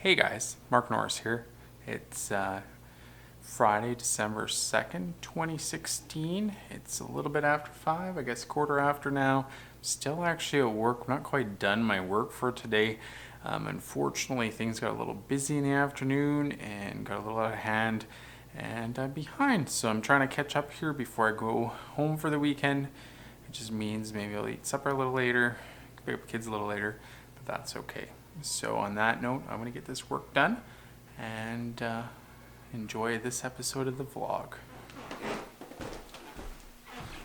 Hey guys, Marc Norris here. It's Friday, December 2nd, 2016. It's a little bit after 5, I guess quarter after now. Still actually at work. I'm not quite done my work for today. Unfortunately, things got a little busy in the afternoon and got a little out of hand, and I'm behind. So I'm trying to catch up here before I go home for the weekend. It just means maybe I'll eat supper a little later, pick up the kids a little later, but that's okay. So on that note, I'm going to get this work done and enjoy this episode of the vlog.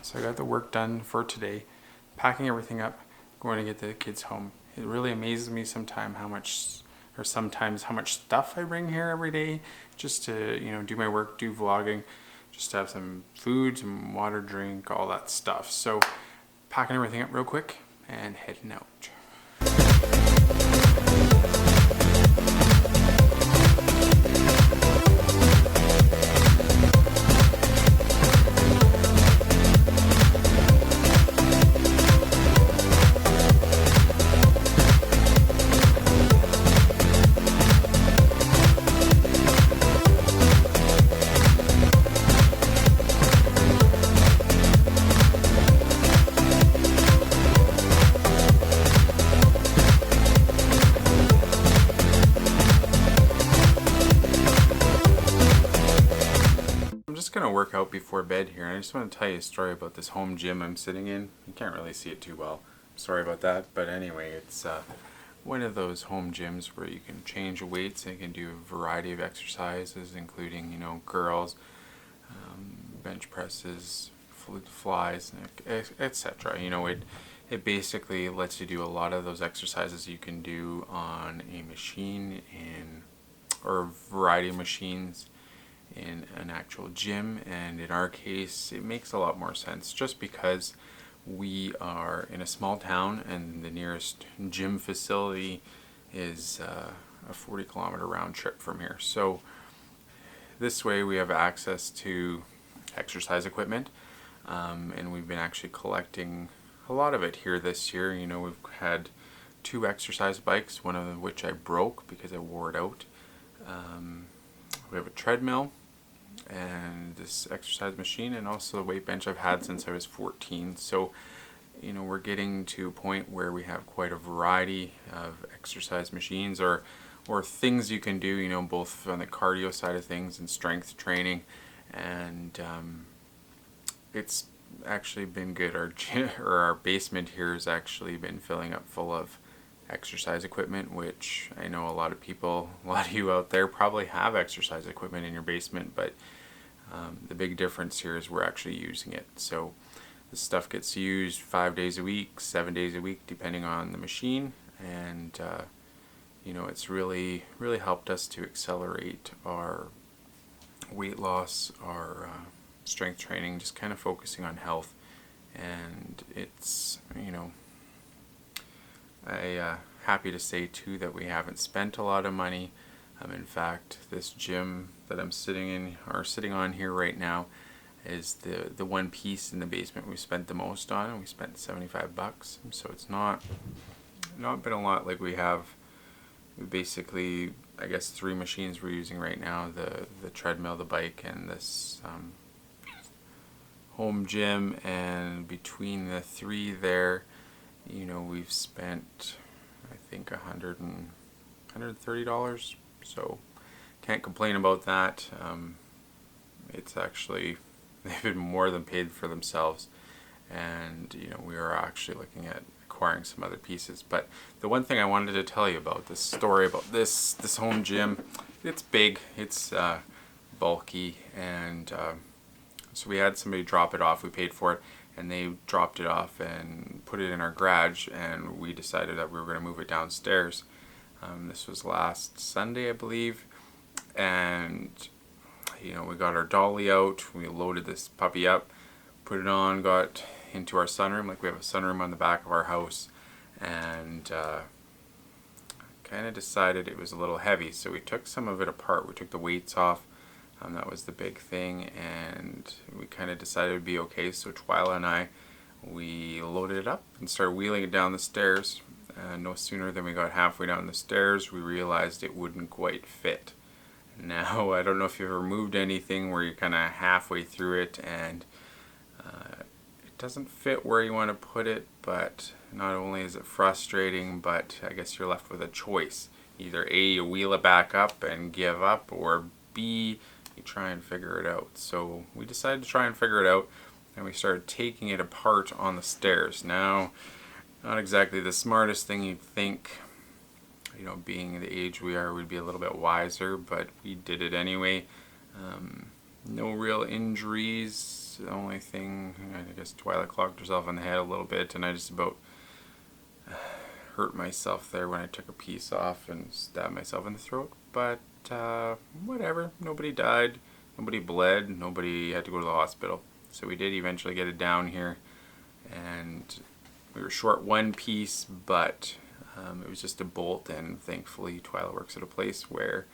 So I got the work done for today, packing everything up, going to get the kids home. It really amazes me sometimes how much stuff I bring here every day just to, do my work, do vlogging, just to have some food, some water, drink, all that stuff. So packing everything up real quick and heading out. Gonna work out before bed here, and I just want to tell you a story about this home gym I'm sitting in. You can't really see it too well, sorry about that, but anyway, it's one of those home gyms where you can change weights and you can do a variety of exercises, including curls, bench presses, flies, etc. It basically lets you do a lot of those exercises you can do on a machine or a variety of machines in an actual gym. And in our case, it makes a lot more sense just because we are in a small town and the nearest gym facility is a 40-kilometer round trip from here. So this way we have access to exercise equipment, and we've been actually collecting a lot of it here this year. We've had 2 exercise bikes, one of which I broke because I wore it out. We have a treadmill and this exercise machine, and also a weight bench I've had since I was 14. So we're getting to a point where we have quite a variety of exercise machines or things you can do, both on the cardio side of things and strength training, and it's actually been good. Our basement here has actually been filling up full of exercise equipment, which I know a lot of you out there probably have exercise equipment in your basement, but the big difference here is we're actually using it. So this stuff gets used 5 days a week, 7 days a week, depending on the machine, and it's really helped us to accelerate our weight loss, our strength training, just kind of focusing on health. And it's happy to say too that we haven't spent a lot of money. In fact, this gym that I'm sitting on here right now is the one piece in the basement we spent the most on, and we spent $75. So it's not been a lot. Like we basically, I guess, 3 machines we're using right now: the treadmill, the bike, and this home gym. And between the 3 there, we've spent, I think, $130, so can't complain about that. It's actually, they've been more than paid for themselves, and we are actually looking at acquiring some other pieces. But the one thing I wanted to tell you about this story about this home gym, it's big, it's bulky, and so we had somebody drop it off. We paid for it, and they dropped it off and put it in our garage, and we decided that we were going to move it downstairs. This was last Sunday, I believe, and we got our dolly out, we loaded this puppy up, put it on, got into our sunroom. Like, we have a sunroom on the back of our house, and kind of decided it was a little heavy, so we took some of it apart. We took the weights off. That was the big thing, and we kind of decided it would be okay. So Twyla and I, we loaded it up and started wheeling it down the stairs. No sooner than we got halfway down the stairs, we realized it wouldn't quite fit. Now, I don't know if you've ever moved anything where you're kind of halfway through it and it doesn't fit where you want to put it, but not only is it frustrating, but I guess you're left with a choice. Either A, you wheel it back up and give up, or B, you try and figure it out. So we decided to try and figure it out, and we started taking it apart on the stairs. Now, not exactly the smartest thing you'd think, you know, being the age we are, we'd be a little bit wiser, but we did it anyway. No real injuries. The only thing, I guess Twyla clocked herself on the head a little bit, and I just about hurt myself there when I took a piece off and stabbed myself in the throat. But whatever, nobody died, nobody bled, nobody had to go to the hospital. So we did eventually get it down here, and we were short one piece, but it was just a bolt, and thankfully Twyla works at a place where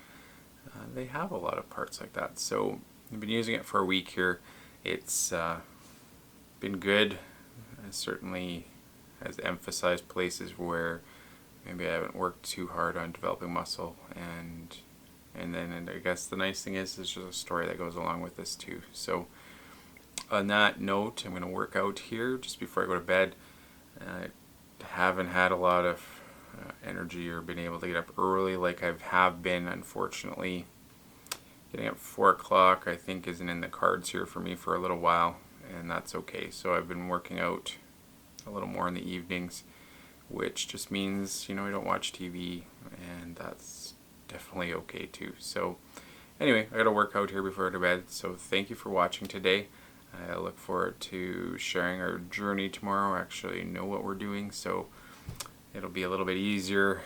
they have a lot of parts like that. So I've been using it for a week here. It's been good. It certainly has emphasized places where maybe I haven't worked too hard on developing muscle, and then I guess the nice thing is there's just a story that goes along with this too. So on that note, I'm going to work out here just before I go to bed. I haven't had a lot of energy or been able to get up early like I have been, unfortunately. Getting up 4 o'clock I think isn't in the cards here for me for a little while, and that's okay. So I've been working out a little more in the evenings, which just means, you know, I don't watch TV, and that's definitely okay too. So anyway, I gotta work out here before I go to bed. So thank you for watching today. I look forward to sharing our journey tomorrow. I actually know what we're doing, so it'll be a little bit easier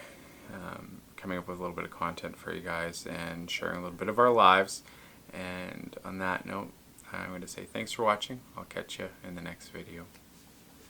coming up with a little bit of content for you guys and sharing a little bit of our lives. And on that note, I'm going to say thanks for watching. I'll catch you in the next video.